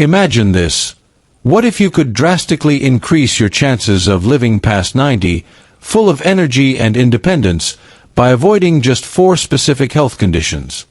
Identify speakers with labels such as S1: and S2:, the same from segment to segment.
S1: Imagine this. What if you could drastically increase your chances of living past 90, full of energy and independence, by avoiding just 4 specific health conditions?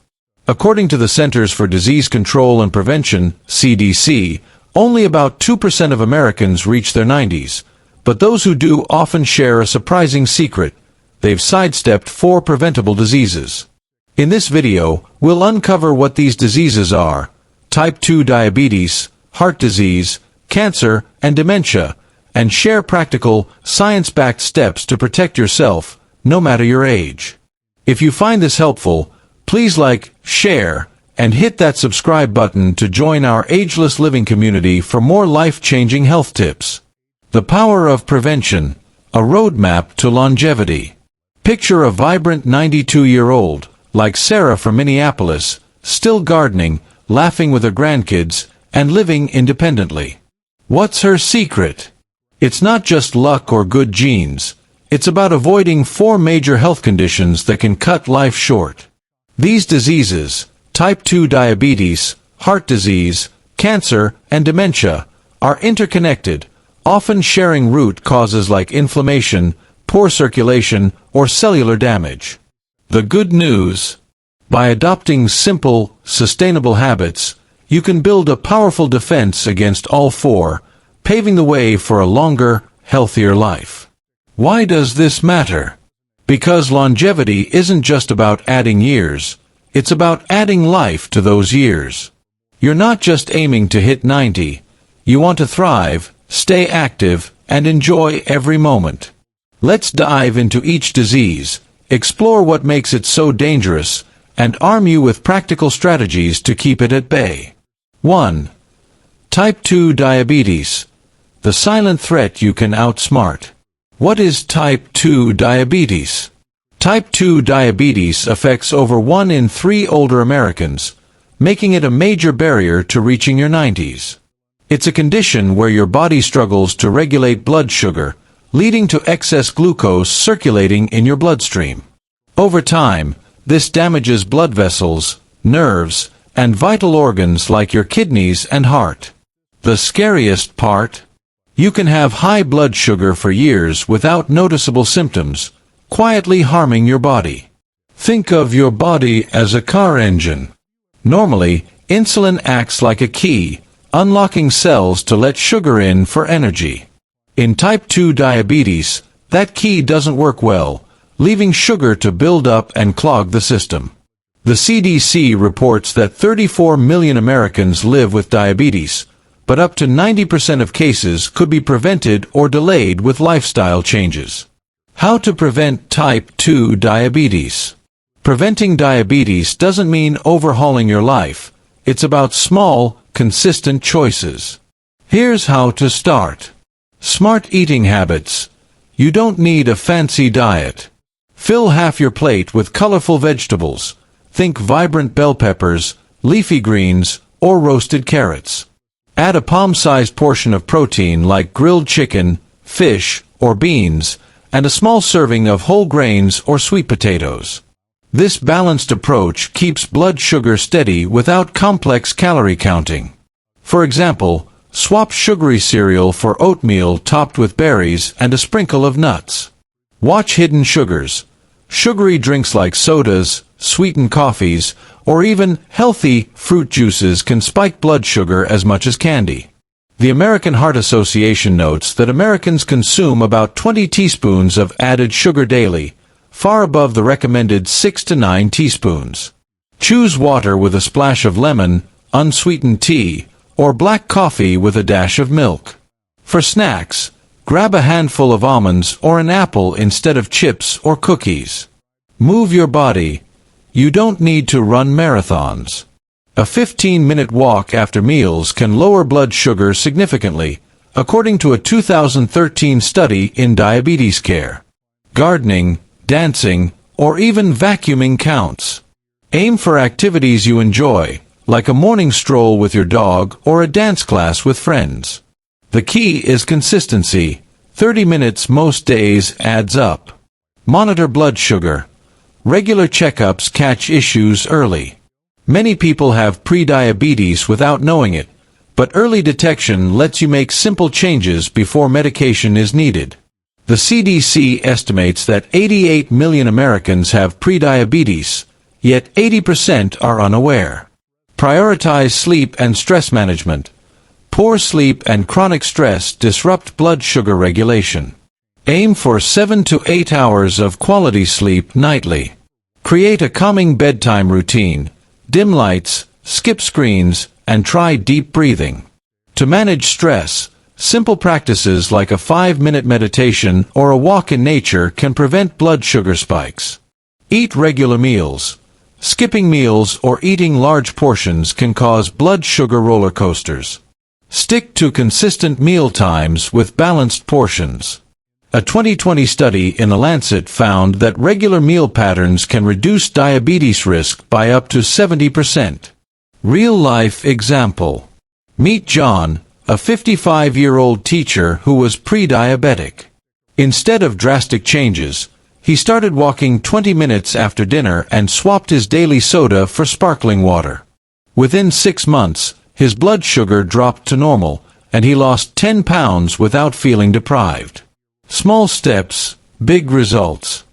S1: According to the Centers for Disease Control and Prevention, CDC, only about 2% of Americans reach their 90s, but those who do often share a surprising secret. They've sidestepped 4 preventable diseases. In this video, we'll uncover what these diseases are: type 2 diabetes, heart disease, cancer, and dementia, and share practical, science-backed steps to protect yourself, no matter your age. If you find this helpful, please like, share, and hit that subscribe button to join our Ageless Living community for more life-changing health tips. The power of prevention, a roadmap to longevity. Picture a vibrant 92-year-old, like Sarah from Minneapolis, still gardening, laughing with her grandkids, and living independently. What's her secret? It's not just luck or good genes. It's about avoiding 4 major health conditions that can cut life short. These diseases, type 2 diabetes, heart disease, cancer, and dementia, are interconnected, often sharing root causes like inflammation, poor circulation, or cellular damage. The good news: by adopting simple, sustainable habits, you can build a powerful defense against all 4, paving the way for a longer, healthier life. Why does this matter? Because longevity isn't just about adding years, it's about adding life to those years. You're not just aiming to hit 90, you want to thrive, stay active, and enjoy every moment. Let's dive into each disease, explore what makes it so dangerous, and arm you with practical strategies to keep it at bay. 1. Type 2 diabetes. The silent threat you can outsmart. What is type 2 diabetes? Type 2 diabetes affects over 1 in 3 older Americans, making it a major barrier to reaching your 90s. It's a condition where your body struggles to regulate blood sugar, leading to excess glucose circulating in your bloodstream. Over time, this damages blood vessels, nerves, and vital organs like your kidneys and heart. The scariest part? You can have high blood sugar for years without noticeable symptoms, quietly harming your body. Think of your body as a car engine. Normally, insulin acts like a key, unlocking cells to let sugar in for energy. In type 2 diabetes, that key doesn't work well, leaving sugar to build up and clog the system. The CDC reports that 34 million Americans live with diabetes, but up to 90% of cases could be prevented or delayed with lifestyle changes. How to prevent type 2 diabetes? Preventing diabetes doesn't mean overhauling your life. It's about small, consistent choices. Here's how to start. Smart eating habits. You don't need a fancy diet. Fill half your plate with colorful vegetables. Think vibrant bell peppers, leafy greens, or roasted carrots. Add a palm-sized portion of protein like grilled chicken, fish, or beans, and a small serving of whole grains or sweet potatoes. This balanced approach keeps blood sugar steady without complex calorie counting. For example, swap sugary cereal for oatmeal topped with berries and a sprinkle of nuts. Watch hidden sugars. Sugary drinks like sodas, sweetened coffees, or even healthy fruit juices can spike blood sugar as much as candy. The American Heart Association notes that Americans consume about 20 teaspoons of added sugar daily, far above the recommended 6 to 9 teaspoons. Choose water with a splash of lemon, unsweetened tea, or black coffee with a dash of milk. For snacks, grab a handful of almonds or an apple instead of chips or cookies. Move your body. You don't need to run marathons. A 15-minute walk after meals can lower blood sugar significantly, according to a 2013 study in diabetes care. Gardening, dancing, or even vacuuming counts. Aim for activities you enjoy, like a morning stroll with your dog or a dance class with friends. The key is consistency. 30 minutes most days adds up. Monitor blood sugar. Regular checkups catch issues early. Many people have prediabetes without knowing it, But early detection lets you make simple changes before medication is needed. The CDC estimates that 88 million Americans have prediabetes, yet 80% are unaware. Prioritize sleep and stress management. Poor sleep and chronic stress disrupt blood sugar regulation. Aim for 7 to 8 hours of quality sleep nightly. Create a calming bedtime routine. Dim lights, skip screens, and try deep breathing. To manage stress, simple practices like a 5-minute meditation or a walk in nature can prevent blood sugar spikes. Eat regular meals. Skipping meals or eating large portions can cause blood sugar roller coasters. Stick to consistent meal times with balanced portions. A 2020 study in The Lancet found that regular meal patterns can reduce diabetes risk by up to 70%. Real-life example. Meet John, a 55-year-old teacher who was pre-diabetic. Instead of drastic changes, he started walking 20 minutes after dinner and swapped his daily soda for sparkling water. Within 6 months, his blood sugar dropped to normal, and he lost 10 pounds without feeling deprived. Small steps, big results.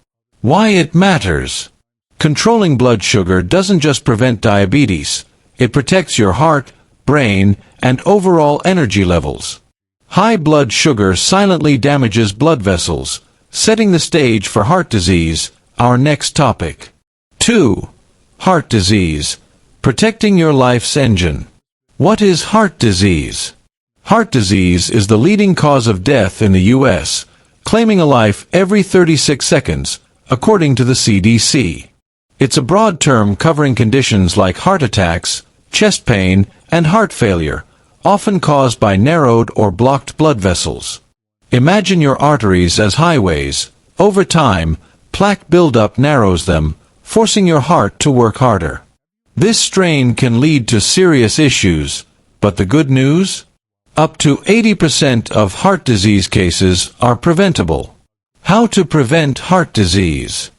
S1: Why it matters. Controlling blood sugar doesn't just prevent diabetes, it protects your heart, brain, and overall energy levels. High blood sugar silently damages blood vessels, setting the stage for heart disease, our next topic. 2. Heart disease. Protecting your life's engine. What is heart disease? Heart disease is the leading cause of death in the U.S., claiming a life every 36 seconds, according to the CDC. It's a broad term covering conditions like heart attacks, chest pain, and heart failure, often caused by narrowed or blocked blood vessels. Imagine your arteries as highways. Over time, plaque buildup narrows them, forcing your heart to work harder. This strain can lead to serious issues, but the good news? Up to 80% of heart disease cases are preventable. How to prevent heart disease?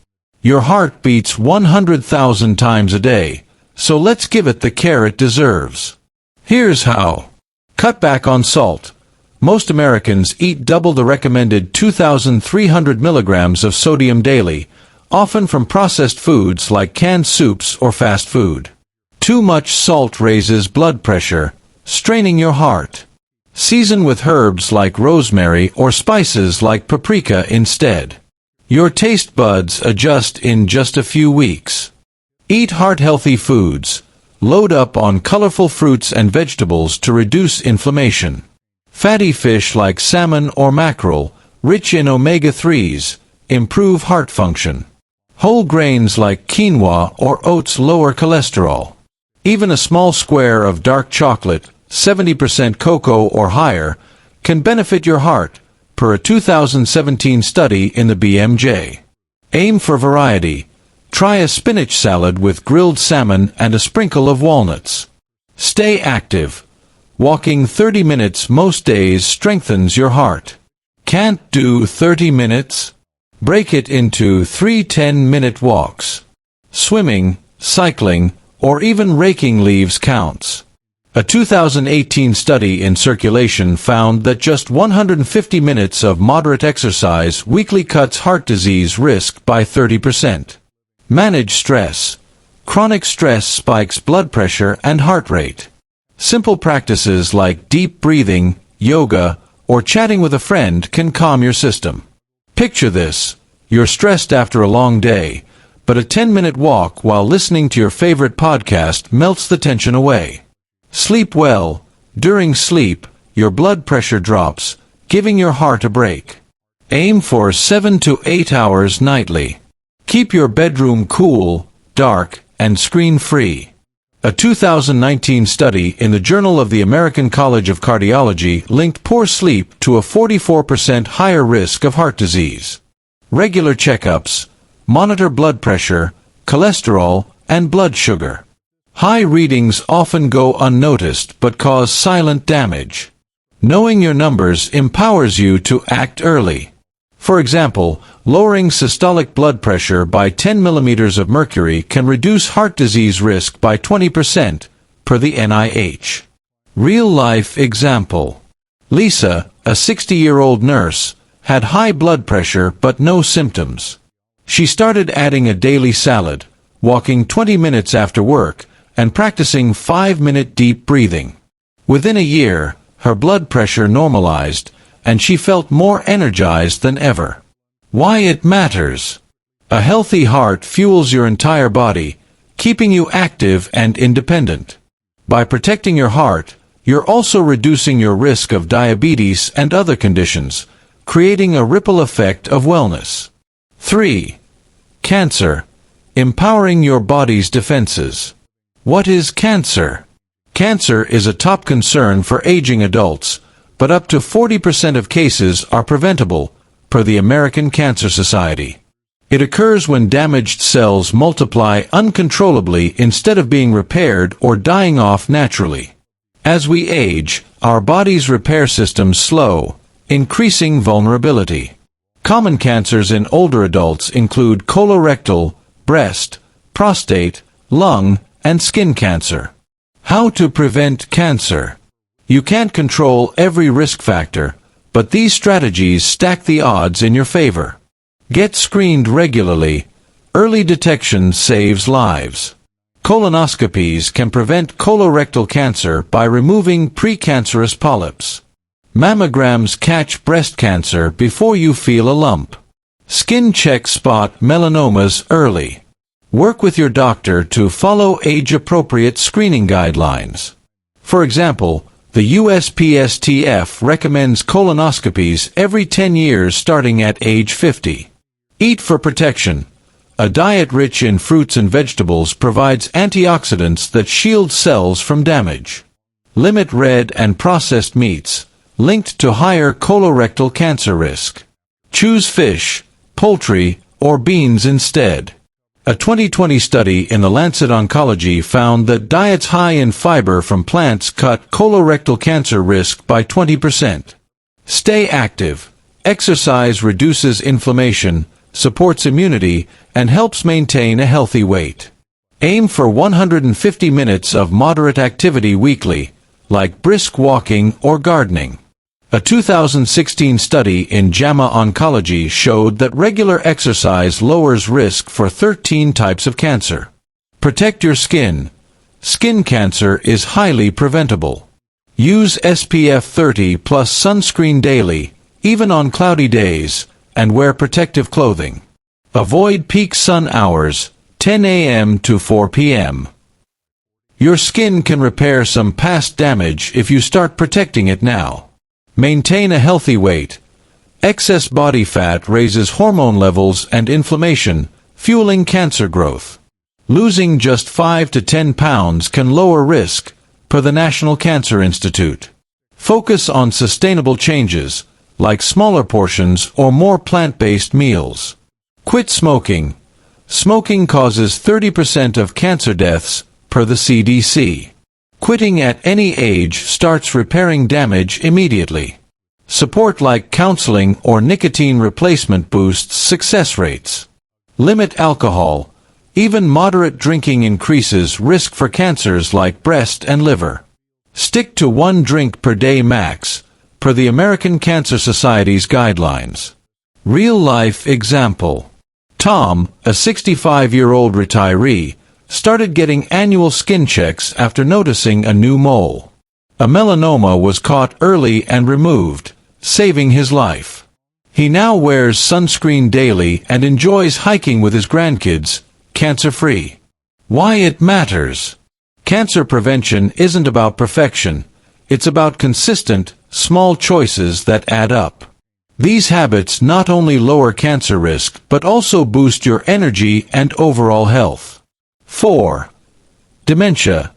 S1: Your heart beats 100,000 times a day, so let's give it the care it deserves. Here's how. Cut back on salt. Most Americans eat double the recommended 2,300 milligrams of sodium daily, often from processed foods like canned soups or fast food. Too much salt raises blood pressure, straining your heart. Season with herbs like rosemary or spices like paprika instead. Your taste buds adjust in just a few weeks. Eat heart-healthy foods. Load up on colorful fruits and vegetables to reduce inflammation. Fatty fish like salmon or mackerel, rich in omega-3s, improve heart function. Whole grains like quinoa or oats lower cholesterol. Even a small square of dark chocolate, 70% cocoa or higher, can benefit your heart, per a 2017 study in the BMJ. Aim for variety. Try a spinach salad with grilled salmon and a sprinkle of walnuts. Stay active. Walking 30 minutes most days strengthens your heart. Can't do 30 minutes? Break it into 3 10-minute walks. Swimming, cycling, or even raking leaves counts. A 2018 study in Circulation found that just 150 minutes of moderate exercise weekly cuts heart disease risk by 30%. Manage stress. Chronic stress spikes blood pressure and heart rate. Simple practices like deep breathing, yoga, or chatting with a friend can calm your system. Picture this. You're stressed after a long day, but a 10-minute walk while listening to your favorite podcast melts the tension away. Sleep well. During sleep, your blood pressure drops, giving your heart a break. Aim for 7 to 8 hours nightly. Keep your bedroom cool, dark, and screen-free. A 2019 study in the Journal of the American College of Cardiology linked poor sleep to a 44% higher risk of heart disease. Regular checkups. Monitor blood pressure, cholesterol, and blood sugar. High readings often go unnoticed but cause silent damage. Knowing your numbers empowers you to act early. For example, lowering systolic blood pressure by 10 millimeters of mercury can reduce heart disease risk by 20%, per the NIH. Real-life example. Lisa, a 60-year-old nurse, had high blood pressure but no symptoms. She started adding a daily salad, walking 20 minutes after work, and practicing 5-minute deep breathing. Within a year, her blood pressure normalized, and she felt more energized than ever. Why it matters. A healthy heart fuels your entire body, keeping you active and independent. By protecting your heart, you're also reducing your risk of diabetes and other conditions, creating a ripple effect of wellness. 3. Cancer. Empowering your body's defenses. What is cancer? Cancer is a top concern for aging adults, but up to 40% of cases are preventable, per the American Cancer Society. It occurs when damaged cells multiply uncontrollably instead of being repaired or dying off naturally. As we age, our body's repair systems slow, increasing vulnerability. Common cancers in older adults include colorectal, breast, prostate, lung, and skin cancer. How to prevent cancer? You can't control every risk factor, but these strategies stack the odds in your favor. Get screened regularly. Early detection saves lives. Colonoscopies can prevent colorectal cancer by removing precancerous polyps. Mammograms catch breast cancer before you feel a lump. Skin checks spot melanomas early. Work with your doctor to follow age-appropriate screening guidelines. For example, the USPSTF recommends colonoscopies every 10 years starting at age 50. Eat for protection. A diet rich in fruits and vegetables provides antioxidants that shield cells from damage. Limit red and processed meats, linked to higher colorectal cancer risk. Choose fish, poultry, or beans instead. A 2020 study in the Lancet Oncology found that diets high in fiber from plants cut colorectal cancer risk by 20%. Stay active. Exercise reduces inflammation, supports immunity, and helps maintain a healthy weight. Aim for 150 minutes of moderate activity weekly, like brisk walking or gardening. A 2016 study in JAMA Oncology showed that regular exercise lowers risk for 13 types of cancer. Protect your skin. Skin cancer is highly preventable. Use SPF 30+ sunscreen daily, even on cloudy days, and wear protective clothing. Avoid peak sun hours, 10 a.m. to 4 p.m. Your skin can repair some past damage if you start protecting it now. Maintain a healthy weight. Excess body fat raises hormone levels and inflammation, fueling cancer growth. Losing just 5 to 10 pounds can lower risk, per the National Cancer Institute. Focus on sustainable changes, like smaller portions or more plant-based meals. Quit smoking. Smoking causes 30% of cancer deaths, per the CDC. Quitting at any age starts repairing damage immediately. Support like counseling or nicotine replacement boosts success rates. Limit alcohol. Even moderate drinking increases risk for cancers like breast and liver. Stick to 1 drink per day max, per the American Cancer Society's guidelines. Real-life example. Tom, a 65-year-old retiree, started getting annual skin checks after noticing a new mole. A melanoma was caught early and removed, saving his life. He now wears sunscreen daily and enjoys hiking with his grandkids, cancer-free. Why it matters. Cancer prevention isn't about perfection. It's about consistent, small choices that add up. These habits not only lower cancer risk but also boost your energy and overall health. 4. Dementia.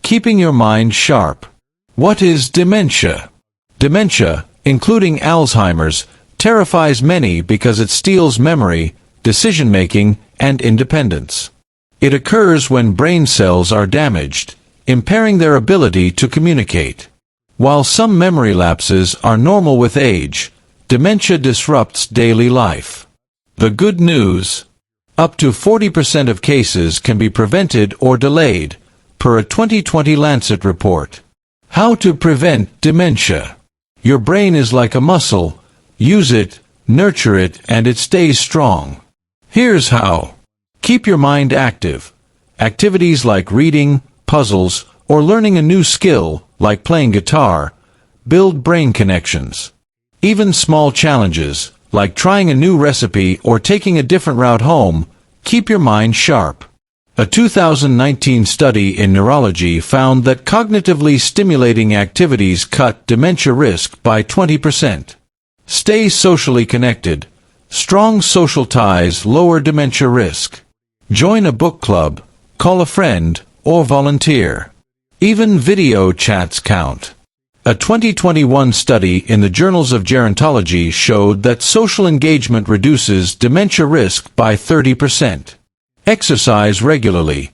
S1: Keeping your mind sharp. What is dementia? Dementia, including Alzheimer's, terrifies many because it steals memory, decision-making, and independence. It occurs when brain cells are damaged, impairing their ability to communicate. While some memory lapses are normal with age, dementia disrupts daily life. The good news. Up to 40% of cases can be prevented or delayed, per a 2020 Lancet report. How to prevent dementia. Your brain is like a muscle. Use it, nurture it, and it stays strong. Here's how. Keep your mind active. Activities like reading, puzzles, or learning a new skill, like playing guitar, build brain connections. Even small challenges, like trying a new recipe or taking a different route home, keep your mind sharp. A 2019 study in neurology found that cognitively stimulating activities cut dementia risk by 20%. Stay socially connected. Strong social ties lower dementia risk. Join a book club, call a friend, or volunteer. Even video chats count. A 2021 study in the Journals of Gerontology showed that social engagement reduces dementia risk by 30%. Exercise regularly.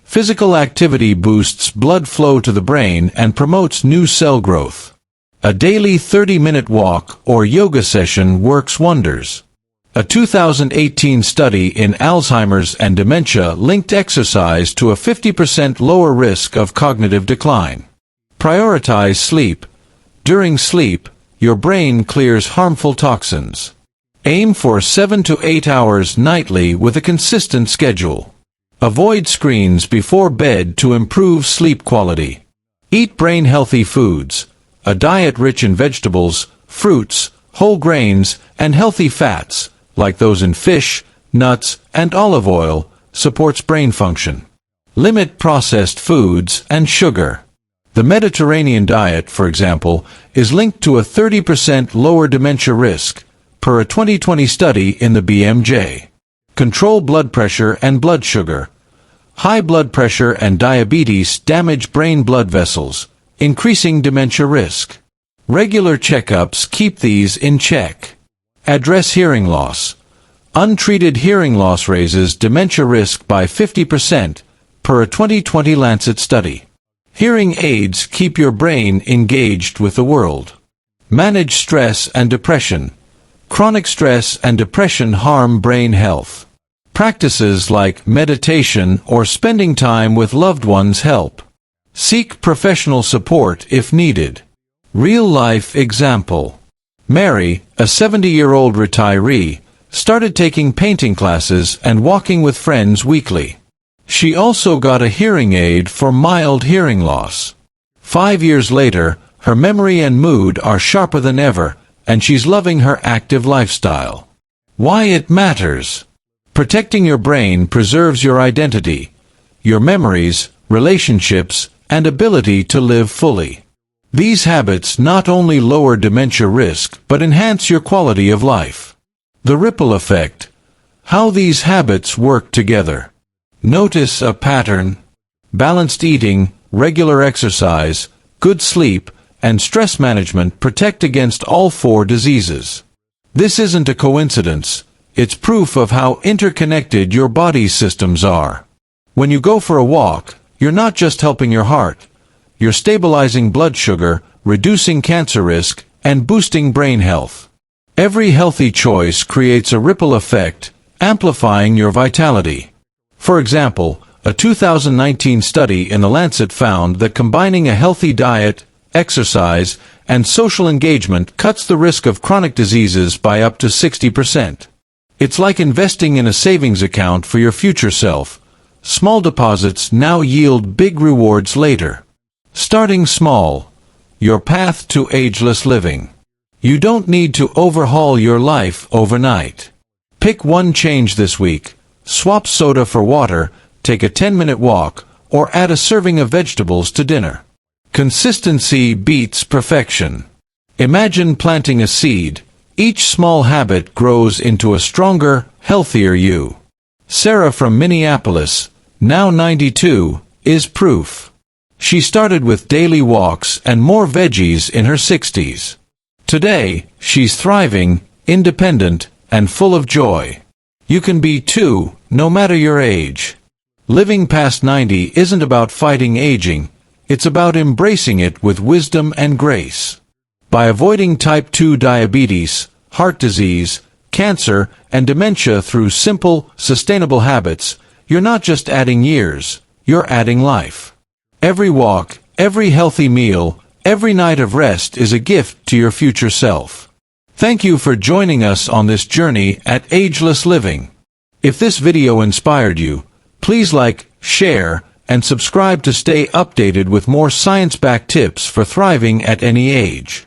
S1: Physical activity boosts blood flow to the brain and promotes new cell growth. A daily 30-minute walk or yoga session works wonders. A 2018 study in Alzheimer's and dementia linked exercise to a 50% lower risk of cognitive decline. Prioritize sleep. During sleep, your brain clears harmful toxins. Aim for 7 to 8 hours nightly with a consistent schedule. Avoid screens before bed to improve sleep quality. Eat brain-healthy foods. A diet rich in vegetables, fruits, whole grains, and healthy fats, like those in fish, nuts, and olive oil, supports brain function. Limit processed foods and sugar. The Mediterranean diet, for example, is linked to a 30% lower dementia risk, per a 2020 study in the BMJ. Control blood pressure and blood sugar. High blood pressure and diabetes damage brain blood vessels, increasing dementia risk. Regular checkups keep these in check. Address hearing loss. Untreated hearing loss raises dementia risk by 50%, per a 2020 Lancet study. Hearing aids keep your brain engaged with the world. Manage stress and depression. Chronic stress and depression harm brain health. Practices like meditation or spending time with loved ones help. Seek professional support if needed. Real-life example. Mary, a 70-year-old retiree, started taking painting classes and walking with friends weekly. She also got a hearing aid for mild hearing loss. 5 years later, her memory and mood are sharper than ever, and she's loving her active lifestyle. Why it matters. Protecting your brain preserves your identity, your memories, relationships, and ability to live fully. These habits not only lower dementia risk but enhance your quality of life. The ripple effect. How these habits work together. Notice a pattern. Balanced eating, regular exercise, good sleep, and stress management protect against all 4 diseases. This isn't a coincidence. It's proof of how interconnected your body's systems are. When you go for a walk, you're not just helping your heart. You're stabilizing blood sugar, reducing cancer risk, and boosting brain health. Every healthy choice creates a ripple effect, amplifying your vitality. For example, a 2019 study in The Lancet found that combining a healthy diet, exercise, and social engagement cuts the risk of chronic diseases by up to 60%. It's like investing in a savings account for your future self. Small deposits now yield big rewards later. Starting small. Your path to ageless living. You don't need to overhaul your life overnight. Pick one change this week. Swap soda for water, take a 10-minute walk, or add a serving of vegetables to dinner. Consistency beats perfection. Imagine planting a seed. Each small habit grows into a stronger, healthier you. Sarah from Minneapolis, now 92, is proof. She started with daily walks and more veggies in her 60s. Today, she's thriving, independent, and full of joy. You can be too, no matter your age. Living past 90 isn't about fighting aging. It's about embracing it with wisdom and grace. By avoiding type 2 diabetes, heart disease, cancer, and dementia through simple, sustainable habits, you're not just adding years, you're adding life. Every walk, every healthy meal, every night of rest is a gift to your future self. Thank you for joining us on this journey at Ageless Living. If this video inspired you, please like, share, and subscribe to stay updated with more science-backed tips for thriving at any age.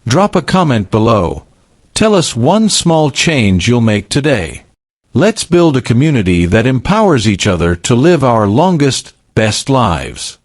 S1: Drop a comment below. Tell us one small change you'll make today. Let's build a community that empowers each other to live our longest, best lives.